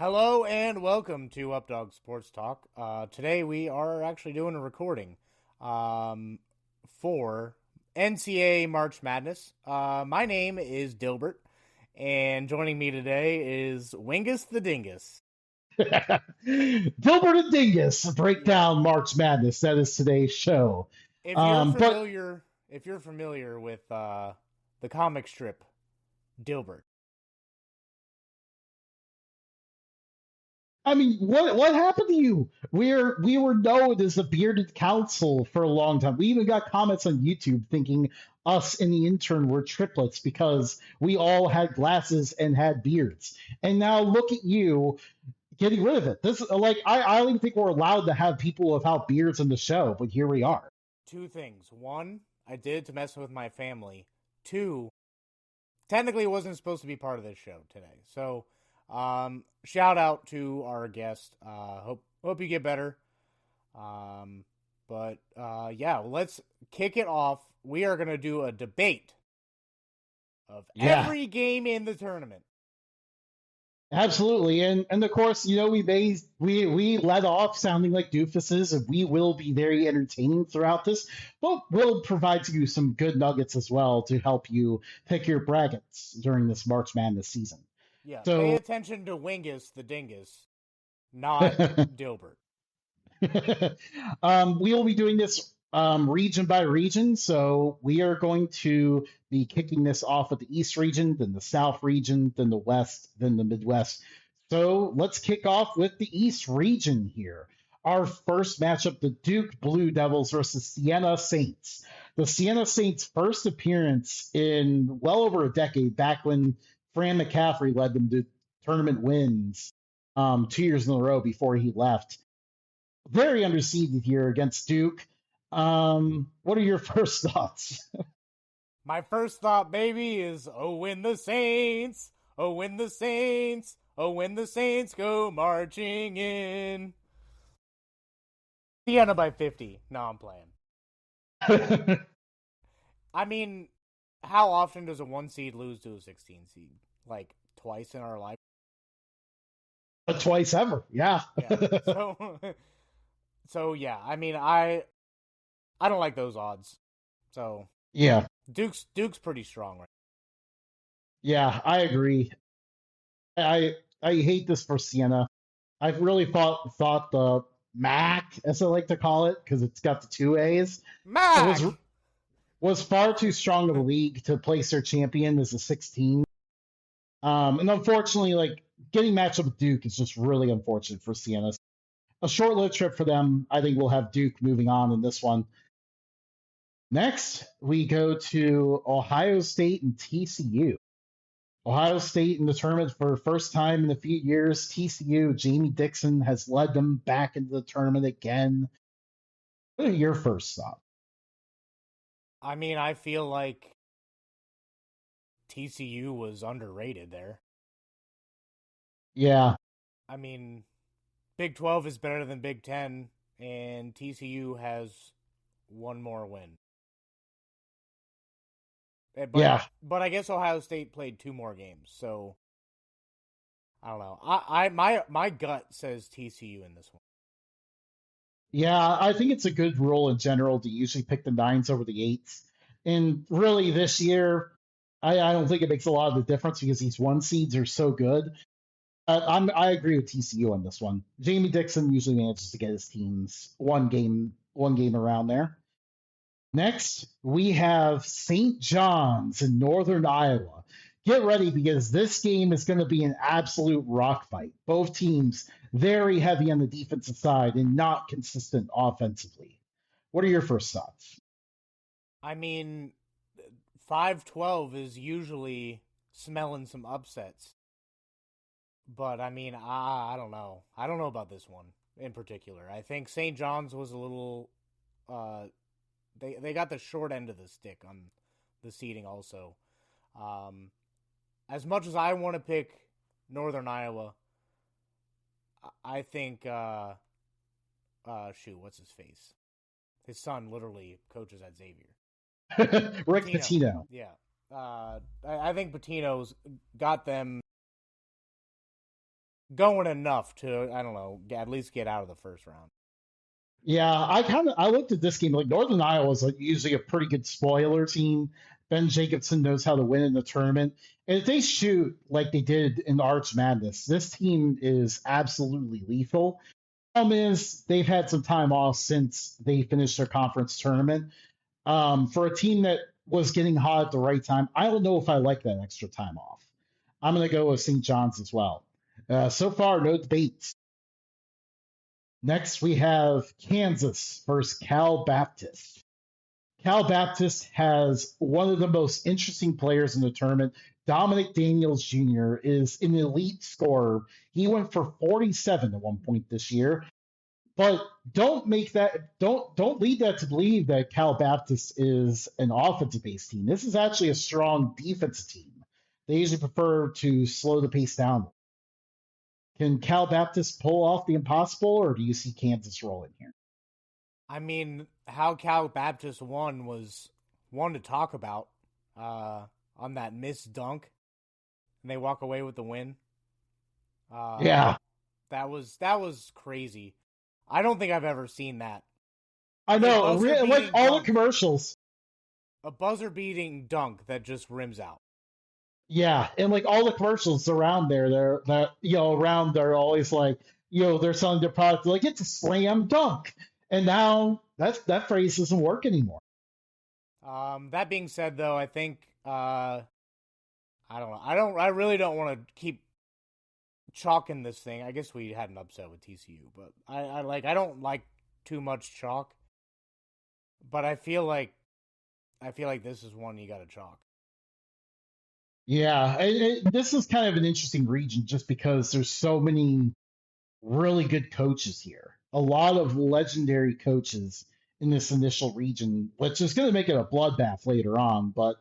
Hello and welcome to Updog Sports Talk. Today we are actually doing a recording for NCAA March Madness. My name is Dilbert, and joining me today is Wingus the Dingus. Dilbert and Dingus break Yeah, down March Madness. That is today's show. if you're But familiar, if you're familiar with the comic strip Dilbert. I mean, what happened to you? We were known as the bearded council for a long time. We even got comments on YouTube thinking us and the intern were triplets because we all had glasses and had beards. And now look at you getting rid of it. This like I don't even think we're allowed to have people without beards in the show, but here we are. Two things. One, I did it to mess with my family. Two, technically it wasn't supposed to be part of this show today. So, shout out to our guest. Hope you get better. Yeah, let's kick it off. We are gonna do a debate of Yeah. every game in the tournament. Absolutely, and of course, we led off sounding like doofuses, and we will be very entertaining throughout this, but we'll provide you some good nuggets as well to help you pick your brackets during this March Madness season. Yeah, pay So, attention to Wingus the Dingus, not Dilbert. we will be doing this region by region. So we are going to be kicking this off with the East region, then the South region, then the West, then the Midwest. So let's kick off with the East region here. Our first matchup, the Duke Blue Devils versus Siena Saints. The Siena Saints' first appearance in well over a decade, back when Fran McCaffrey led them to tournament wins 2 years in a row before he left. Very underseeded here against Duke. What are your first thoughts? My first thought, baby, is oh, when the Saints, oh, when the Saints, oh, when the Saints go marching in. Sienna by 50. No, I'm playing. I mean, how often does a 1 seed lose to a 16 seed? Like twice in our life? Twice ever, yeah. Yeah. So, so yeah. I mean, I don't like those odds. So Yeah, Duke's pretty strong, right? yeah, I agree. I hate this for Siena. I've really thought the MAC, as I like to call it, because it's got the two A's, was Mac. was far too strong of a league to place their champion as a 16. And unfortunately, like getting matched up with Duke is just really unfortunate for Siena. A short-lived trip for them. I think we'll have Duke moving on in this one. Next, we go to Ohio State and TCU. Ohio State in the tournament for the first time in a few years. TCU, Jamie Dixon has led them back into the tournament again. What are your first thoughts? I mean, I feel like TCU was underrated there. Yeah, I mean, Big 12 is better than Big 10, and TCU has one more win. But yeah, but I guess Ohio State played two more games, so I don't know. My gut says TCU in this one. yeah. I think it's a good rule in general to usually pick the nines over the eights. And really, this year, I don't think it makes a lot of the difference because these one seeds are so good. I agree with TCU on this one. Jamie Dixon usually manages to get his teams one game around there. Next, we have St. John's in Northern Iowa. Get ready because this game is going to be an absolute rock fight. Both teams very heavy on the defensive side and not consistent offensively. What are your first thoughts? I mean, 5-12 is usually smelling some upsets. But I mean, I don't know. I don't know about this one in particular. I think St. John's was a little uh they got the short end of the stick on the seeding also. Um as much as I want to pick Northern Iowa, I think shoot, what's his face? His son literally coaches at Xavier. Rick Pitino. Pitino. Yeah. I think Pitino's got them going enough to, I don't know, at least get out of the first round. Yeah, I looked at this game like Northern Iowa is like usually a pretty good spoiler team. Ben Jacobson knows how to win in the tournament, and if they shoot like they did in Arch Madness, this team is absolutely lethal. Problem is they've had some time off since they finished their conference tournament. For a team that was getting hot at the right time, I don't know if I like that extra time off. I'm going to go with St. John's as well. So far, no debates. Next, we have Kansas versus Cal Baptist. Cal Baptist has one of the most interesting players in the tournament. Dominic Daniels Jr. is an elite scorer. He went for 47 at one point this year. But don't lead that to believe that Cal Baptist is an offensive based team. This is actually a strong defensive team. They usually prefer to slow the pace down. Can Cal Baptist pull off the impossible, or do you see Kansas rolling here? I mean, how Cal Baptist won was one to talk about on that missed dunk, and they walk away with the win. Yeah, that was crazy. I don't think I've ever seen that. I know. Like all the commercials. A buzzer-beating dunk that just rims out. Yeah, and like all the commercials around there, they're always like, they're selling their product like it's a slam dunk, and now that phrase doesn't work anymore. That being said, though, I think I don't know. I really don't want to keep chalking this thing. I guess we had an upset with TCU, but I don't like too much chalk. But I feel like this is one you got to chalk. Yeah, this is kind of an interesting region just because there's so many really good coaches here. A lot of legendary coaches in this initial region, which is going to make it a bloodbath later on, but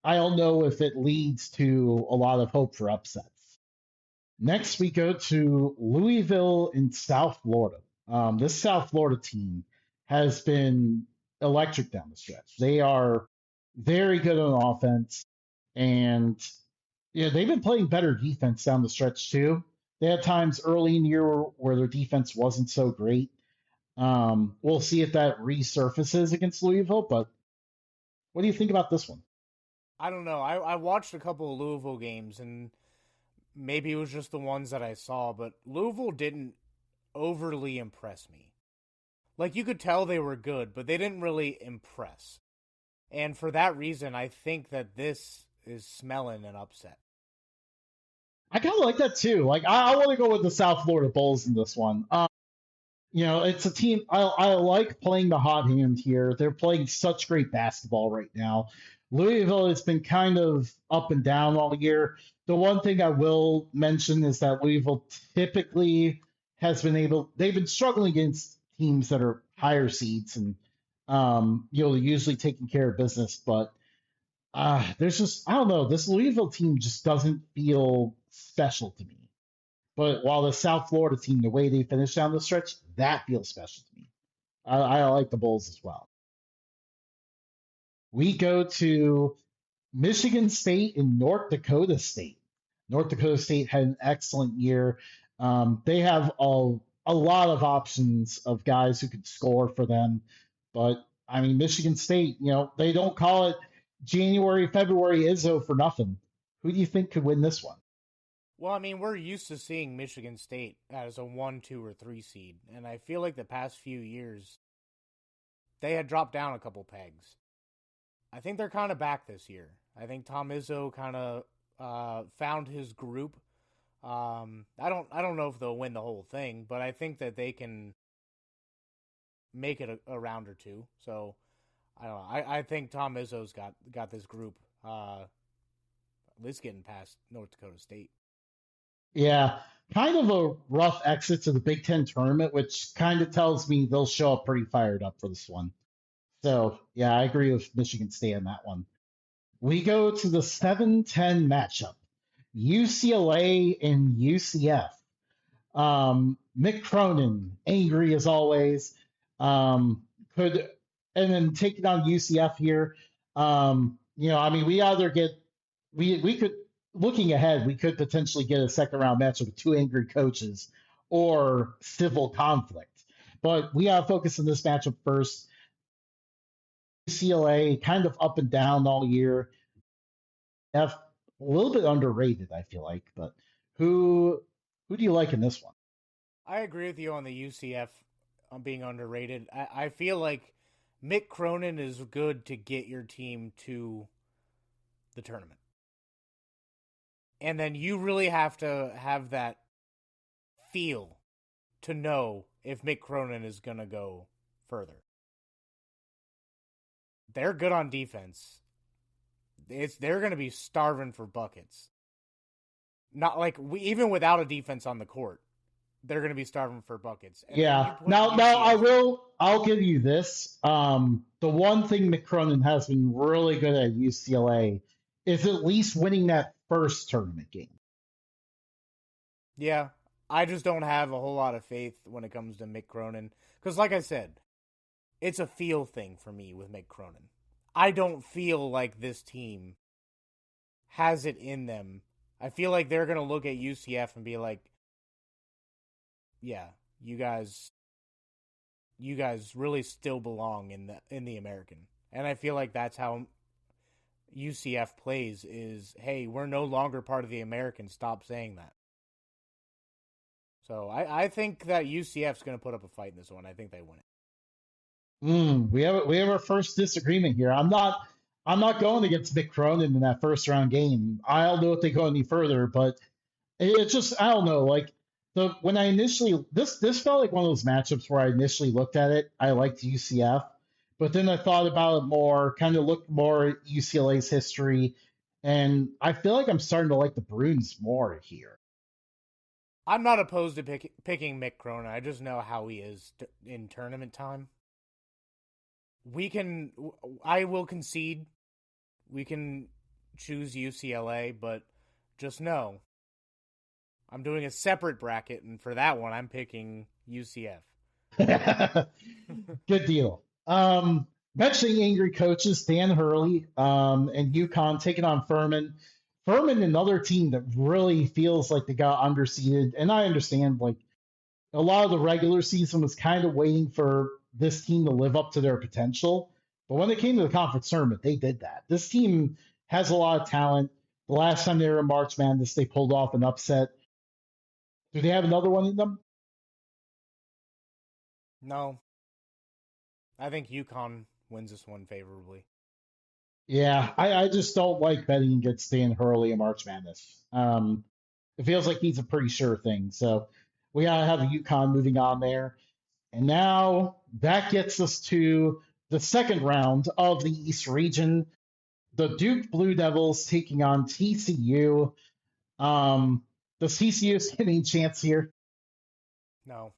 I don't know if it leads to a lot of hope for upsets. Next, we go to Louisville in South Florida. This South Florida team has been electric down the stretch. They are very good on offense, and they've been playing better defense down the stretch too. They had times early in the year where their defense wasn't so great. We'll see if that resurfaces against Louisville, but what do you think about this one? I don't know. I watched a couple of Louisville games, and maybe it was just the ones that I saw, but Louisville didn't overly impress me. Like, you could tell they were good, but they didn't really impress. And for that reason, I think that this is smelling an upset. I kind of like that too. Like, I want to go with the South Florida Bulls in this one. It's a team I like playing the hot hand here. They're playing such great basketball right now. Louisville has been kind of up and down all year. The one thing I will mention is that Louisville typically they've been struggling against teams that are higher seeds and usually taking care of business, but there's just, I don't know, this Louisville team just doesn't feel special to me. But while the South Florida team, the way they finished down the stretch, that feels special to me. I like the Bulls as well. We go to Michigan State and North Dakota State. North Dakota State had an excellent year. They have a lot of options of guys who could score for them. But, I mean, Michigan State, they don't call it January, February Izzo for nothing. Who do you think could win this one? Well, I mean, we're used to seeing Michigan State as a 1, 2, or 3 seed, and I feel like the past few years they had dropped down a couple pegs. I think they're kind of back this year. I think Tom Izzo kind of found his group. I don't know if they'll win the whole thing, but I think that they can make it a round or two. So I don't know. I think Tom Izzo's got this group at least getting past North Dakota State. Yeah, kind of a rough exit to the Big Ten tournament, which kind of tells me they'll show up pretty fired up for this one. So, yeah, I agree with Michigan State on that one. We go to the 7-10 matchup, UCLA and UCF. Mick Cronin, angry as always, and then taking on UCF here. I mean, we either get, we could, looking ahead, we could potentially get a second round matchup with two angry coaches or civil conflict. But we got to focus on this matchup first. UCLA kind of up and down all year. F a little bit underrated, I feel like. But who do you like in this one? I agree with you on the UCF on being underrated. I feel like Mick Cronin is good to get your team to the tournament. And then you really have to have that feel to know if Mick Cronin is going to go further. They're good on defense. They're going to be starving for buckets. Not like even without a defense on the court, they're going to be starving for buckets. And Yeah. Now I'll give you this. The one thing McCronin has been really good at UCLA is at least winning that first tournament game. Yeah, I just don't have a whole lot of faith when it comes to Mick Cronin. Because, like I said, it's a feel thing for me with Mick Cronin. I don't feel like this team has it in them. I feel like they're going to look at UCF and be like, yeah, you guys really still belong in the American. And I feel like that's how UCF plays is, hey, we're no longer part of the American. Stop saying that. So I think that UCF's going to put up a fight in this one. I think they win it. We have our first disagreement here. I'm not going against Mick Cronin in that first round game. I don't know if they go any further, but it's just I don't know. Like when I initially this felt like one of those matchups where I initially looked at it, I liked UCF, but then I thought about it more, kind of looked more at UCLA's history, and I feel like I'm starting to like the Bruins more here. I'm not opposed to picking Mick Cronin. I just know how he is in tournament time. I will concede. We can choose UCLA, but just know I'm doing a separate bracket, and for that one, I'm picking UCF. Good deal. Mentioning angry coaches, Dan Hurley and UConn taking on Furman. Furman, another team that really feels like they got underseeded. And I understand, like, a lot of the regular season was kind of waiting for this team to live up to their potential. But when they came to the conference tournament, they did that. This team has a lot of talent. The last time they were in March Madness, they pulled off an upset. Do they have another one in them? No, I think UConn wins this one favorably. Yeah, I just don't like betting against Dan Hurley in March Madness. It feels like he's a pretty sure thing. So we gotta have a UConn moving on there. And now that gets us to the second round of the East region. The Duke Blue Devils taking on TCU. Does TCU stand any chance here? No,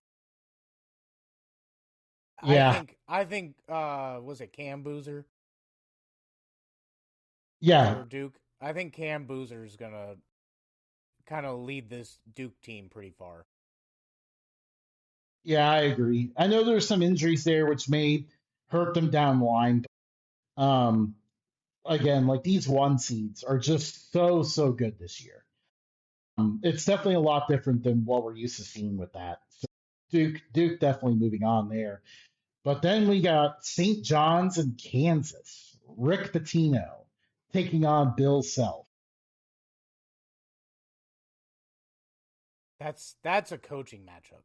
Yeah, I think was it Cam Boozer yeah, for Duke? I think Cam Boozer is gonna kind of lead this Duke team pretty far. yeah, I agree. I know there's some injuries there which may hurt them down the line. Um, Again, like these one seeds are just so good this year. It's definitely a lot different than what we're used to seeing with that. So Duke definitely moving on there. But then we got St. John's and Kansas. Rick Pitino taking on Bill Self. That's a coaching matchup.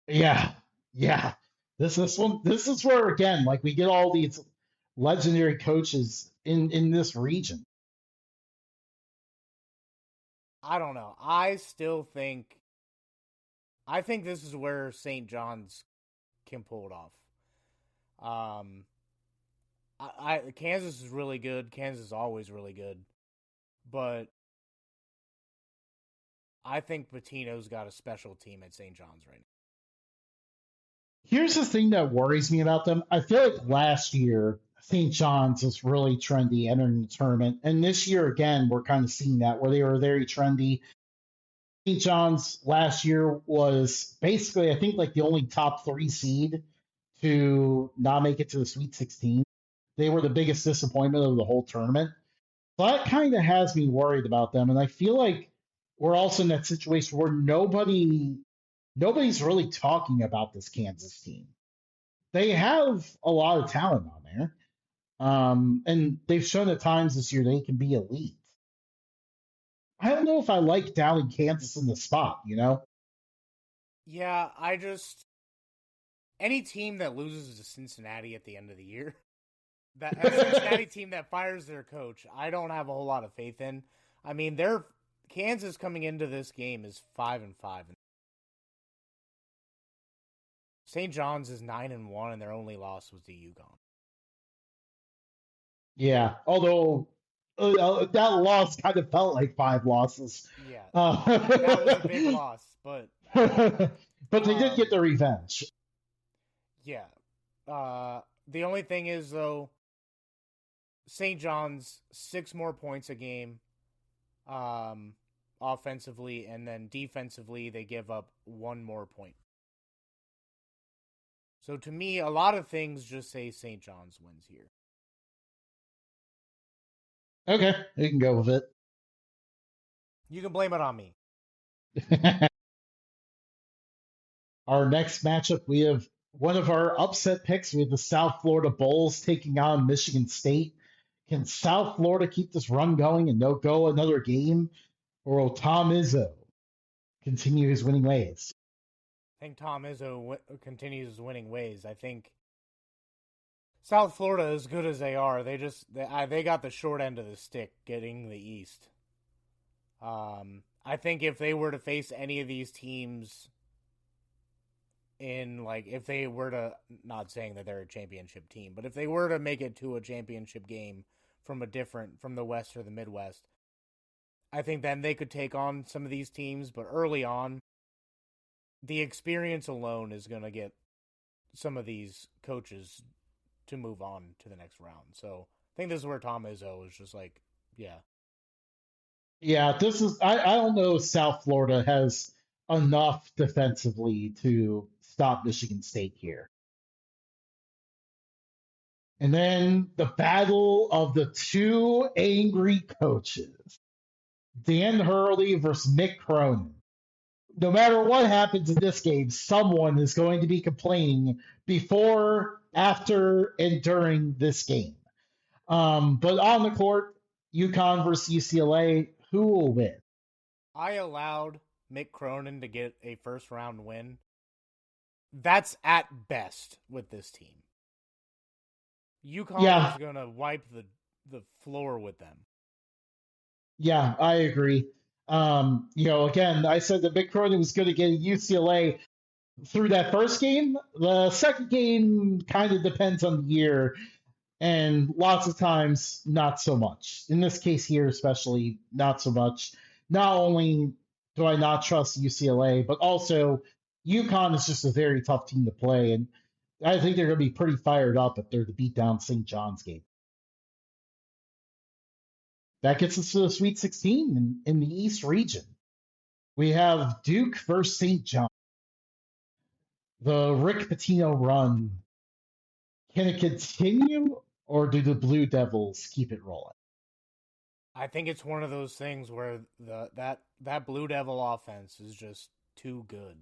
Yeah, yeah. This is where again, like we get all these legendary coaches in this region. I don't know. I think this is where St. John's can pull it off. Um, Kansas is really good. Kansas is always really good, but I think Patino's got a special team at St. John's right now. Here's the thing that worries me about them. I feel like last year St. John's was really trendy entering the tournament, and this year again we're kind of seeing that where they were very trendy. St. John's last year was basically, I think, like the only top three seed to not make it to the Sweet 16. They were the biggest disappointment of the whole tournament. So that kind of has me worried about them, and I feel like we're also in that situation where nobody's really talking about this Kansas team. They have a lot of talent on there, and they've shown at times this year they can be elite. I don't know if I like doubting Kansas in the spot, you know? Yeah, I just any team that loses to Cincinnati at the end of the year, that a Cincinnati team that fires their coach, I don't have a whole lot of faith in. I mean, their Kansas coming into this game is 5-5. St. John's is 9-1, and their only loss was to UConn. Yeah, although that loss kind of felt like five losses. Yeah, that was a big Uh, loss, but but they did get um, their revenge. yeah. The only thing is though, St. John's 6 more points a game, um, offensively, and then defensively they give up 1 more point. So to me, a lot of things just say St. John's wins here. Okay, you can go with You can blame it on me. it. Our next matchup, we have one of our upset picks. We have the South Florida Bulls taking on Michigan State. Can South Florida keep this run going and no go another game? Or will Tom Izzo continue his winning ways? I think Tom Izzo continues his winning ways. I think South Florida, as good as they are, they got the short end of the stick getting the East. I think if they were to face any of these teams in like if they were to, not saying that they're a championship team, but if they were to make it to a championship game from the West or the Midwest, I think then they could take on some of these teams. But early on, the experience alone is going to get some of these coaches to move on to the next round. So I think this is where Tom Izzo is just like, yeah, Yeah, this is I don't know if South Florida has enough defensively to stop Michigan State here. And then the battle of the two angry coaches, Dan Hurley versus Mick Cronin. No matter what happens in this game, someone is going to be complaining before, after, and during this game. But on the court, UConn versus UCLA, who will win? I allowed Mick Cronin to get a first round win. That's at best with this team. UConn is Yeah, going to wipe the floor with them. yeah, I agree. Again, I said that Mick Cronin was going to get UCLA through that first game. The second game kind of depends on the year, and lots of times, not so much. In this case here, especially, not so much. Not only do I not trust UCLA, but also UConn is just a very tough team to play, and I think they're going to be pretty fired up if they're to beat down St. John's game. That gets us to the Sweet 16 in the East region. We have Duke versus St. John. The Rick Pitino run, can it continue, or do the Blue Devils keep it rolling? I think it's one of those things where that Blue Devil offense is just too good.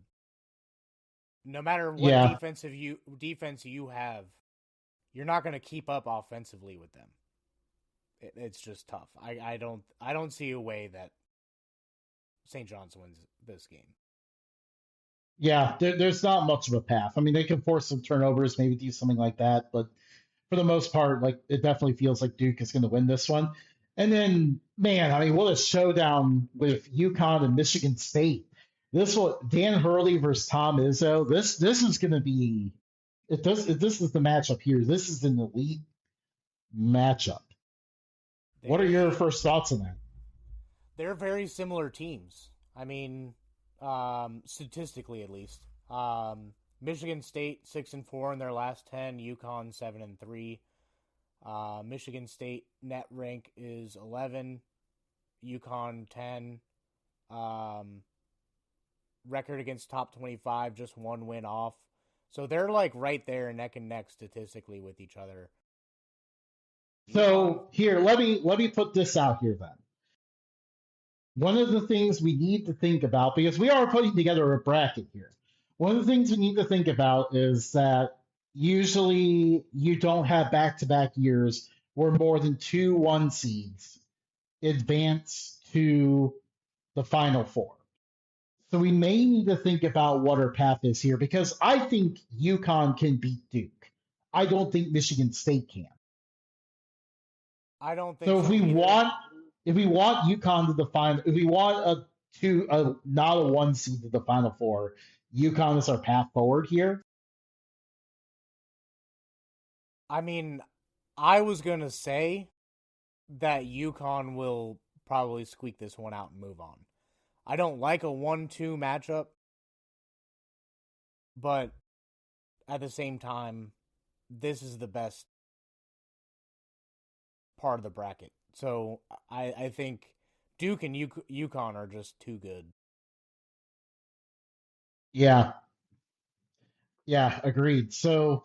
No matter what Yeah, defense you have, you're not going to keep up offensively with them. It's just tough. I don't see a way that St. John's wins this game. yeah, there's not much of a path. I mean, they can force some turnovers, maybe do something like that, but for the most part, like it definitely feels like Duke is going to win this one. And then, man, I mean, what a showdown with UConn and Michigan State. This one, Dan Hurley versus Tom Izzo. This is going to be if this is the matchup here. This is an elite matchup. What are your They first thoughts on that? they're very similar teams. I mean, statistically at least. Michigan State 6-4 in their last 10. UConn 7-3. Michigan State net rank is 11. UConn 10. Um, Record against top 25, just 1 win off. So they're like right there neck and neck statistically with each other. UConn. So here, let me put this out here then. One of the things we need to think about, because we are putting together a bracket here, one of the things we need to think about is that usually you don't have back to back years where more than two one seeds advance to the final four. So we may need to think about what our path is here because I think UConn can beat Duke. I don't think Michigan State can. I don't think So so either. if we want UConn to the final, if we want a not a one seed to the final four, UConn is our path forward here. I mean, I was gonna say that UConn will probably squeak this one out and move on. I don't like a 1-2 matchup, but at the same time, this is the best part of the bracket. So I think Duke and UConn are just too good. Yeah, yeah, agreed. So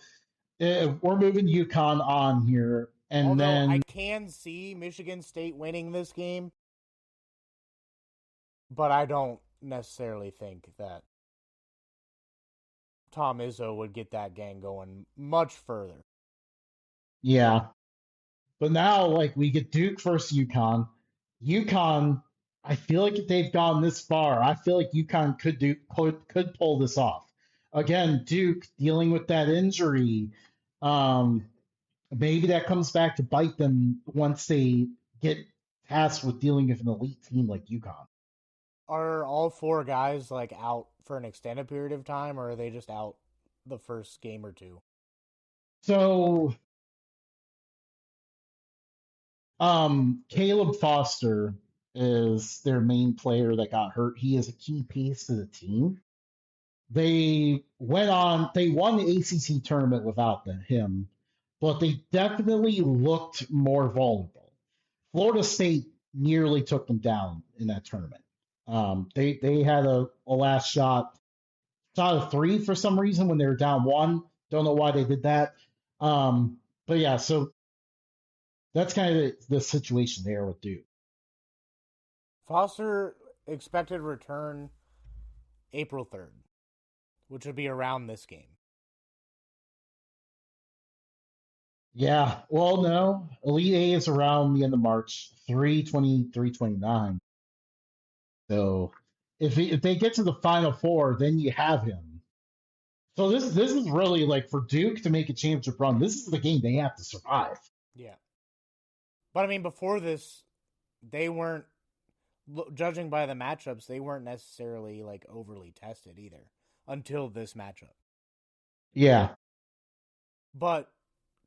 we're moving UConn on here, and Although I then can see Michigan State winning this game, but I don't necessarily think that Tom Izzo would get that gang going much further. yeah, but now like we get Duke versus UConn. UConn, I feel like if they've gone this far, I feel like UConn could pull this off. Again, Duke dealing with that injury. Um, Maybe that comes back to bite them once they get tasked with dealing with an elite team like UConn. Are all four guys like out for an extended period of time, or are they just out the first game or two? So, Caleb Foster is their main player that got hurt. He is a key piece to the team. They won the ACC tournament without him, but they definitely looked more vulnerable. Florida State nearly took them down in that tournament. They had a last shot of three for some reason when they were down one. Don't know why they did that. But yeah, so that's kind of the situation there with Duke. Foster expected return April 3rd, which would be around this game. Yeah, well, no, Elite A is around the end of March, 3/20, 3/29. So if they get to the Final Four, then you have him. So this is really like for Duke to make a championship run. This is the game they have to survive. Yeah. But I mean, before this, they weren't, judging by the matchups, they weren't necessarily like overly tested either until this matchup. Yeah, But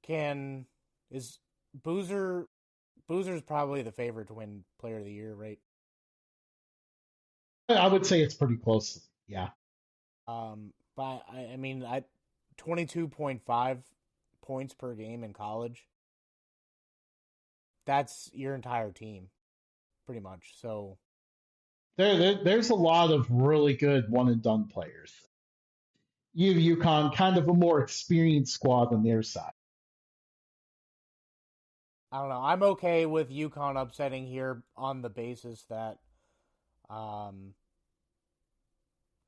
can, is Boozer, Boozer's probably the favorite to win Player of the Year, right? I would say it's pretty close. Yeah. But I mean, 22.5 points per game in college. That's your entire team, pretty much. So There's a lot of really good one and done players. You have UConn, kind of a more experienced squad than their side. I don't know. I'm okay with UConn upsetting here on the basis that um,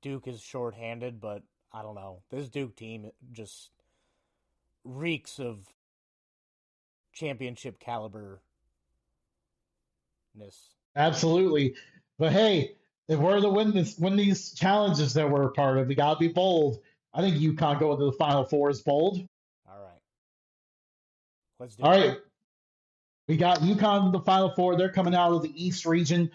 Duke is shorthanded, but I don't know. This Duke team just reeks of championship caliber ness. Absolutely. But hey, if we're to win these challenges that we're a part of, we gotta be bold. I think UConn going to the Final Four is bold. All right, let's do All it. right, we got UConn in the Final Four. They're coming out of the East region.